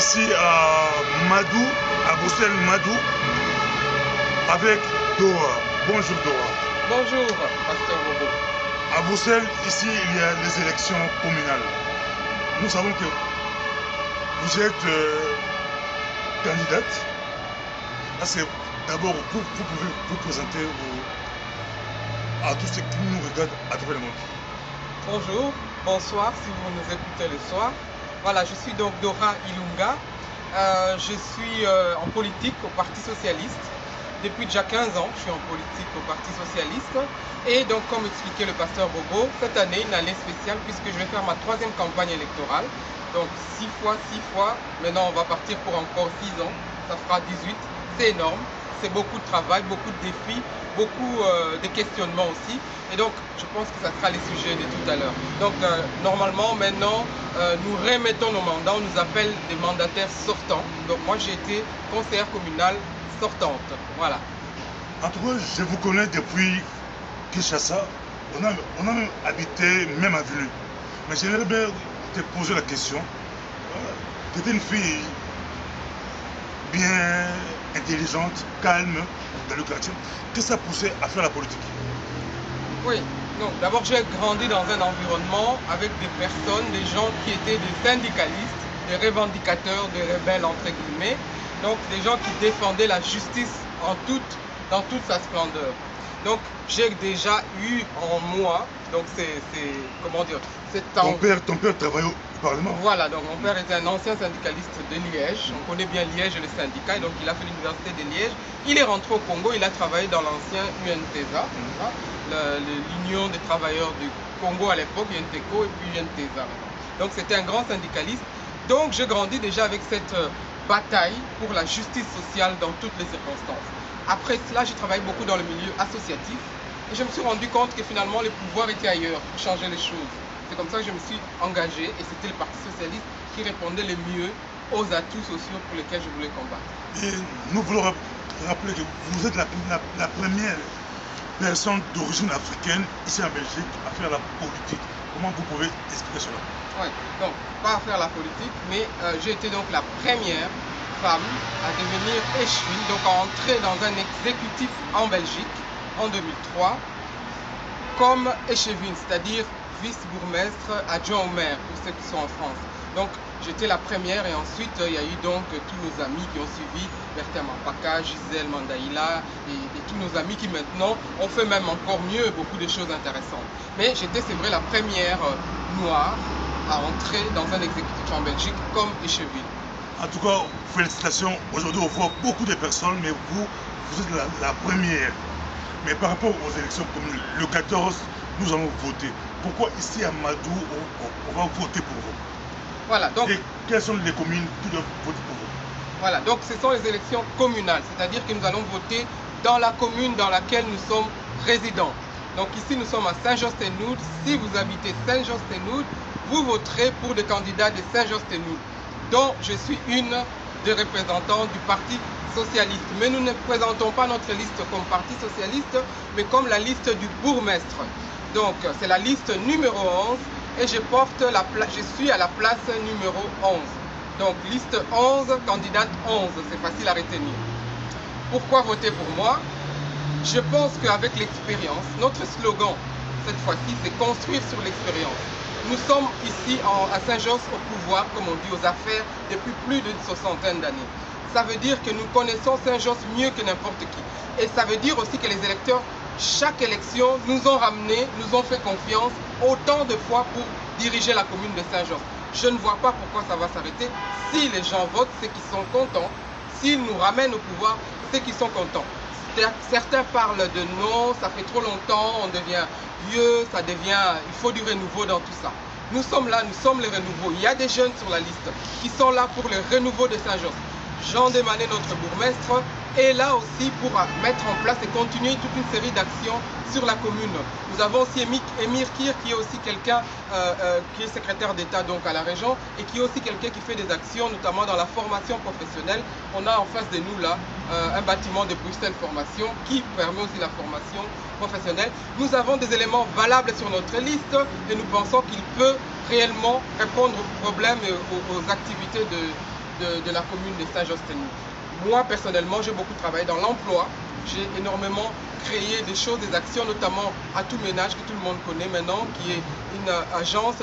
ici à Madou, à Bruxelles, Madou, avec Dora. Bonjour Dora. Bonjour, Pasteur Bobo. À Bruxelles, ici, il y a les élections communales. Nous savons que vous êtes candidate. D'abord, vous pouvez vous présenter à tous ceux qui nous regardent à travers le monde. Bonjour, bonsoir si vous nous écoutez le soir. Voilà, je suis donc Dora Ilunga. Je suis en politique au Parti Socialiste. Depuis déjà 15 ans, je suis en politique au Parti Socialiste. Et donc, comme expliquait le pasteur Bobo, cette année, une année spéciale puisque je vais faire ma 3e campagne électorale. Donc, 6 fois. Maintenant, on va partir pour encore 6 ans. Ça fera 18. C'est énorme. C'est beaucoup de travail, beaucoup de défis, beaucoup de questionnements aussi. Et donc, je pense que ça sera les sujets de tout à l'heure. Donc, normalement, maintenant, nous remettons nos mandats. On nous appelle des mandataires sortants. Donc, moi, j'ai été conseillère communale sortante. Voilà. En tout cas, je vous connais depuis Kinshasa. On a même habité même avenue. Mais j'aimerais bien te poser la question. Tu étais une fille bien intelligente, calme dans le quartier. Qu'est-ce qui t'a poussé à faire la politique? Oui, non. D'abord, j'ai grandi dans un environnement avec des personnes, des gens qui étaient des syndicalistes, des revendicateurs, des rebelles entre guillemets. Donc, des gens qui défendaient la justice dans toute sa splendeur. Donc, j'ai déjà eu en moi, donc comment dire, ton père travaillait au Parlement. Voilà, donc mon père était un ancien syndicaliste de Liège. On connaît bien Liège et le syndicat, donc il a fait l'université de Liège. Il est rentré au Congo, il a travaillé dans l'ancien UNTESA, l'Union des travailleurs du Congo à l'époque, UNTECO et puis UNTESA. Donc c'était un grand syndicaliste. Donc je grandis déjà avec cette bataille pour la justice sociale dans toutes les circonstances. Après cela, j'ai travaillé beaucoup dans le milieu associatif et je me suis rendu compte que finalement les pouvoirs étaient ailleurs pour changer les choses. C'est comme ça que je me suis engagé et c'était le Parti Socialiste qui répondait le mieux aux atouts sociaux pour lesquels je voulais combattre. Et nous voulons rappeler que vous êtes la première personne d'origine africaine ici en Belgique à faire la politique. Comment vous pouvez expliquer cela? Oui, donc pas à faire la politique, mais j'ai été donc la première femme à devenir échevine, donc à entrer dans un exécutif en Belgique en 2003 comme échevine, c'est-à-dire vice-bourgmestre adjoint au maire pour ceux qui sont en France. Donc j'étais la première et ensuite il y a eu donc tous nos amis qui ont suivi, Bertha Mampaka, Gisèle Mandaïla et tous nos amis qui maintenant ont fait même encore mieux beaucoup de choses intéressantes. Mais j'étais, c'est vrai, la première noire à entrer dans un exécutif en Belgique comme échevine. En tout cas, félicitations. Aujourd'hui, on voit beaucoup de personnes, mais vous êtes la première. Mais par rapport aux élections communes, le 14, nous allons voter. Pourquoi ici à Madou, on va voter pour vous? Voilà, donc, et quelles sont les communes qui doivent voter pour vous? Voilà, donc ce sont les élections communales, c'est-à-dire que nous allons voter dans la commune dans laquelle nous sommes résidents. Donc ici, nous sommes à Saint-Josse-Tenoude. Si vous habitez Saint-Josse-Tenoude, vous voterez pour des candidats de Saint-Josse-Tenoude, dont je suis une des représentantes du Parti Socialiste. Mais nous ne présentons pas notre liste comme Parti Socialiste, mais comme la liste du bourgmestre. Donc, c'est la liste numéro 11 et je suis à la place numéro 11. Donc, liste 11, candidate 11, c'est facile à retenir. Pourquoi voter pour moi? Je pense qu'avec l'expérience, notre slogan, cette fois-ci, c'est construire sur l'expérience. Nous sommes ici à Saint-Josse au pouvoir, comme on dit, aux affaires, depuis plus d'une soixantaine d'années. Ça veut dire que nous connaissons Saint-Josse mieux que n'importe qui. Et ça veut dire aussi que les électeurs, chaque élection, nous ont ramenés, nous ont fait confiance autant de fois pour diriger la commune de Saint-Josse. Je ne vois pas pourquoi ça va s'arrêter. Si les gens votent, c'est qu'ils sont contents. S'ils nous ramènent au pouvoir, c'est qu'ils sont contents. Certains parlent de non, ça fait trop longtemps, on devient vieux, il faut du renouveau dans tout ça. Nous sommes là, nous sommes les renouveaux. Il y a des jeunes sur la liste qui sont là pour le renouveau de Saint-Josse. Jean Desmanet, notre bourgmestre, est là aussi pour mettre en place et continuer toute une série d'actions sur la commune. Nous avons aussi Émir Kir, qui est aussi quelqu'un qui est secrétaire d'État donc à la région et qui est aussi quelqu'un qui fait des actions, notamment dans la formation professionnelle. On a en face de nous là un bâtiment de Bruxelles Formation qui permet aussi la formation professionnelle. Nous avons des éléments valables sur notre liste et nous pensons qu'il peut réellement répondre aux problèmes et aux activités de la commune de Saint-Josse-Tennoud. Moi, personnellement, j'ai beaucoup travaillé dans l'emploi. J'ai énormément créé des choses, des actions, notamment à tout ménage, que tout le monde connaît maintenant, qui est une agence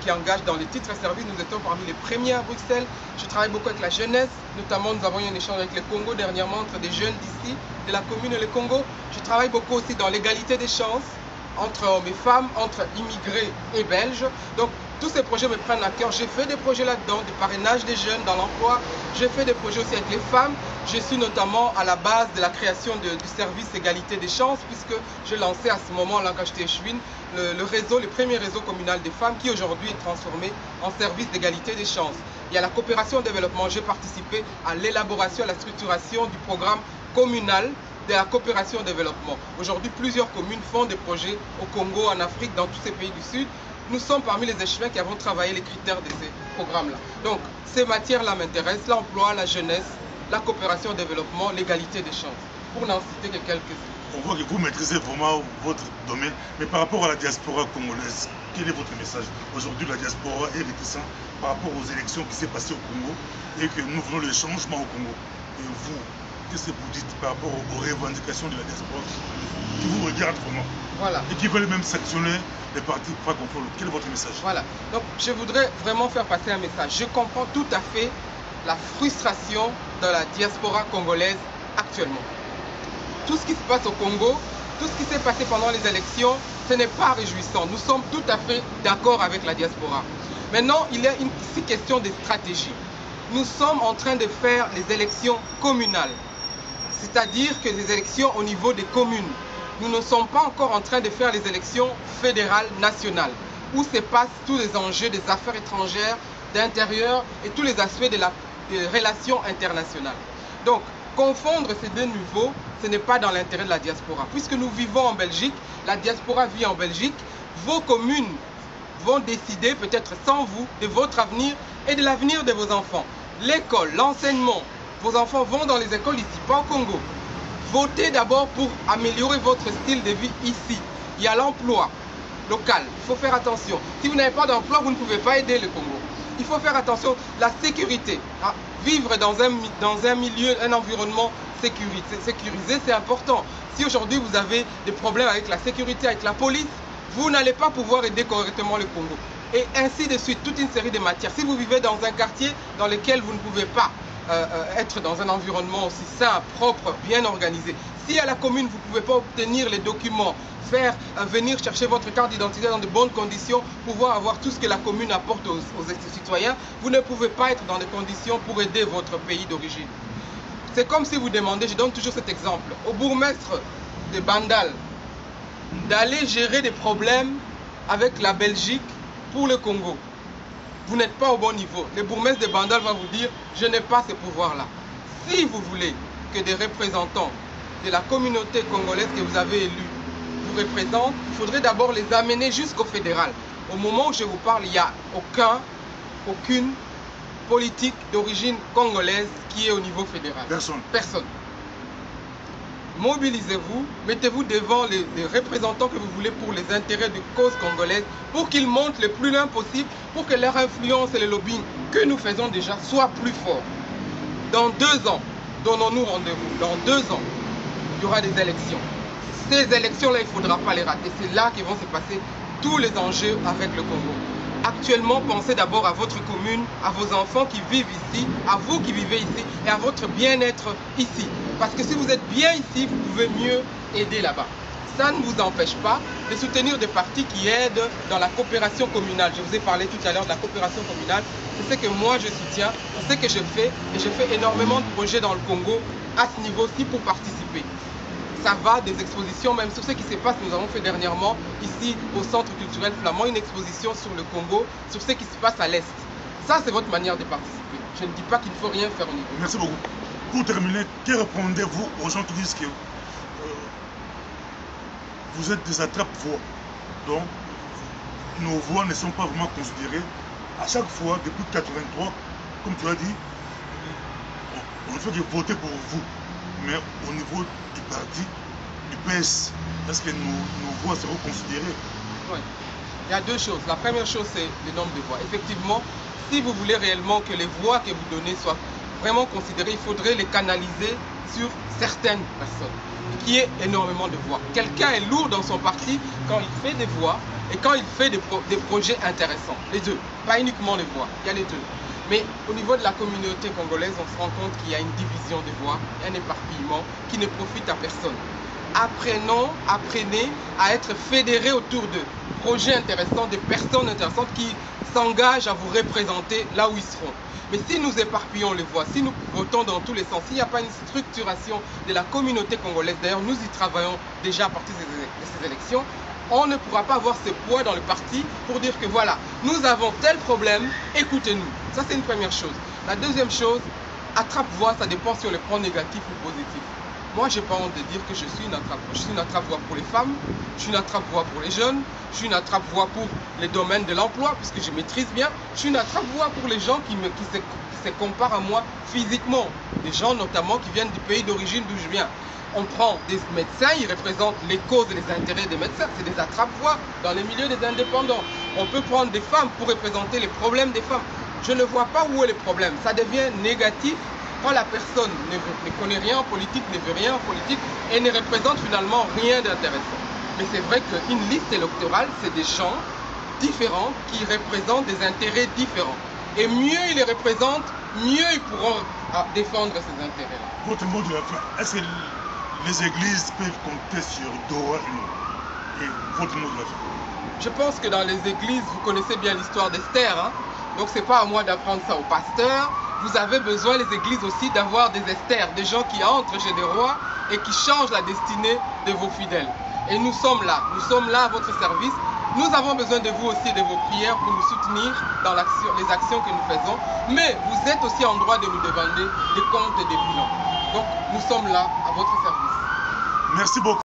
qui engage dans les titres et services. Nous étions parmi les premiers à Bruxelles. Je travaille beaucoup avec la jeunesse, notamment nous avons eu un échange avec le Congo dernièrement entre des jeunes d'ici, de la commune et le Congo. Je travaille beaucoup aussi dans l'égalité des chances entre hommes et femmes, entre immigrés et belges. Donc tous ces projets me prennent à cœur. J'ai fait des projets là-dedans, des parrainages des jeunes dans l'emploi. J'ai fait des projets aussi avec les femmes. Je suis notamment à la base de la création du service égalité des chances, puisque j'ai lancé à ce moment-là, quand j'étais échevine, le premier réseau communal des femmes qui aujourd'hui est transformé en service d'égalité des chances. Il y a la coopération au développement. J'ai participé à l'élaboration, à la structuration du programme communal de la coopération au développement. Aujourd'hui, plusieurs communes font des projets au Congo, en Afrique, dans tous ces pays du Sud. Nous sommes parmi les échevins qui avons travaillé les critères de ces programmes-là. Donc, ces matières-là m'intéressent, l'emploi, la jeunesse, la coopération au développement, l'égalité des chances, pour n'en citer que quelques-uns. On voit que vous maîtrisez vraiment votre domaine, mais par rapport à la diaspora congolaise, quel est votre message? Aujourd'hui, la diaspora est réticente par rapport aux élections qui s'est passées au Congo et que nous voulons le changement au Congo. Et vous, qu'est-ce que vous dites par rapport aux revendications de la diaspora qui vous regardent vraiment? Voilà. Et qui veulent même sanctionner les partis francophones? Quel est votre message? Voilà. Donc, je voudrais vraiment faire passer un message. Je comprends tout à fait la frustration de la diaspora congolaise actuellement. Tout ce qui se passe au Congo, tout ce qui s'est passé pendant les élections, ce n'est pas réjouissant. Nous sommes tout à fait d'accord avec la diaspora. Maintenant, il y a ici question de stratégie. Nous sommes en train de faire les élections communales, c'est-à-dire que les élections au niveau des communes. Nous ne sommes pas encore en train de faire les élections fédérales nationales, où se passent tous les enjeux des affaires étrangères, d'intérieur et tous les aspects des relations internationales. Donc, confondre ces deux niveaux, ce n'est pas dans l'intérêt de la diaspora. Puisque nous vivons en Belgique, la diaspora vit en Belgique, vos communes vont décider, peut-être sans vous, de votre avenir et de l'avenir de vos enfants. L'école, l'enseignement, vos enfants vont dans les écoles ici, pas au Congo. Votez d'abord pour améliorer votre style de vie ici. Il y a l'emploi local, il faut faire attention. Si vous n'avez pas d'emploi, vous ne pouvez pas aider le Congo. Il faut faire attention, la sécurité. Vivre dans un milieu, un environnement sécurisé, c'est important. Si aujourd'hui vous avez des problèmes avec la sécurité, avec la police, vous n'allez pas pouvoir aider correctement le Congo. Et ainsi de suite, toute une série de matières. Si vous vivez dans un quartier dans lequel vous ne pouvez pas être dans un environnement aussi sain, propre, bien organisé, si à la commune vous ne pouvez pas obtenir les documents, venir chercher votre carte d'identité dans de bonnes conditions, pouvoir avoir tout ce que la commune apporte aux citoyens, vous ne pouvez pas être dans des conditions pour aider votre pays d'origine. C'est comme si vous demandez, je donne toujours cet exemple, au bourgmestre de Bandal d'aller gérer des problèmes avec la Belgique pour le Congo. Vous n'êtes pas au bon niveau. Le bourgmestre de Bandal va vous dire, je n'ai pas ce pouvoir-là. Si vous voulez que des représentants de la communauté congolaise que vous avez élus vous représentent, il faudrait d'abord les amener jusqu'au fédéral. Au moment où je vous parle, il n'y a aucune politique d'origine congolaise qui est au niveau fédéral. Personne. Mobilisez-vous, mettez-vous devant les représentants que vous voulez pour les intérêts de cause congolaise, pour qu'ils montent le plus loin possible, pour que leur influence et le lobbying que nous faisons déjà soient plus forts. Dans 2 ans, donnons-nous rendez-vous, dans 2 ans, il y aura des élections. Ces élections-là, il ne faudra pas les rater. C'est là que vont se passer tous les enjeux avec le Congo. Actuellement, pensez d'abord à votre commune, à vos enfants qui vivent ici, à vous qui vivez ici et à votre bien-être ici. Parce que si vous êtes bien ici, vous pouvez mieux aider là-bas. Ça ne vous empêche pas de soutenir des partis qui aident dans la coopération communale. Je vous ai parlé tout à l'heure de la coopération communale. C'est ce que moi je soutiens, c'est ce que je fais. Et je fais énormément de projets dans le Congo à ce niveau-ci pour participer. Ça va des expositions, même sur ce qui se passe. Nous avons fait dernièrement ici au Centre culturel flamand une exposition sur le Congo, sur ce qui se passe à l'Est. Ça, c'est votre manière de participer. Je ne dis pas qu'il ne faut rien faire au niveau. Merci beaucoup. Pour terminer, que répondez-vous aux gens qui disent que vous êtes des attrape-voix? Donc, nos voix ne sont pas vraiment considérées. À chaque fois, depuis 1983, comme tu as dit, on ne fait que voter pour vous. Mais au niveau du parti, du PS, est-ce que nos voix seront considérées? Oui. Il y a 2 choses. La première chose, c'est le nombre de voix. Effectivement, si vous voulez réellement que les voix que vous donnez soient vraiment considérées, il faudrait les canaliser sur certaines personnes, qui est énormément de voix. Quelqu'un est lourd dans son parti quand il fait des voix et quand il fait des projets intéressants. Les deux, pas uniquement les voix, il y a les deux. Mais au niveau de la communauté congolaise, on se rend compte qu'il y a une division des voix, un éparpillement qui ne profite à personne. Apprenez à être fédérés autour de projets intéressants, de personnes intéressantes qui s'engagent à vous représenter là où ils seront. Mais si nous éparpillons les voix, si nous votons dans tous les sens, s'il n'y a pas une structuration de la communauté congolaise, d'ailleurs nous y travaillons déjà à partir de ces élections, on ne pourra pas avoir ce poids dans le parti pour dire que voilà, nous avons tel problème, écoutez-nous. Ça c'est une première chose. La deuxième chose, attrape-voix, ça dépend si on le prend négatif ou positif. Moi, j'ai pas honte de dire que je suis une attrape-voix. Je suis une attrape-voix pour les femmes, je suis une attrape-voix pour les jeunes, je suis une attrape-voix pour les domaines de l'emploi, puisque je maîtrise bien. Je suis une attrape-voix pour les gens qui se comparent à moi physiquement. Des gens notamment qui viennent du pays d'origine d'où je viens. On prend des médecins, ils représentent les causes et les intérêts des médecins, c'est des attrape-voix dans les milieux des indépendants. On peut prendre des femmes pour représenter les problèmes des femmes. Je ne vois pas où est le problème. Ça devient négatif quand la personne ne connaît rien en politique, ne veut rien en politique et ne représente finalement rien d'intéressant. Mais c'est vrai qu'une liste électorale, c'est des gens différents qui représentent des intérêts différents. Et mieux ils les représentent, mieux ils pourront défendre ces intérêts-là. Votre mot de la fin, est-ce que les églises peuvent compter sur Dora et votre mot de la fin? Je pense que dans les églises, vous connaissez bien l'histoire d'Esther, hein? Donc c'est pas à moi d'apprendre ça au pasteur. Vous avez besoin, les églises aussi, d'avoir des Esther, des gens qui entrent chez des rois et qui changent la destinée de vos fidèles. Et nous sommes là à votre service. Nous avons besoin de vous aussi, de vos prières pour nous soutenir dans les actions que nous faisons. Mais vous êtes aussi en droit de nous demander des comptes et des bilans. Donc nous sommes là à votre service. Merci beaucoup.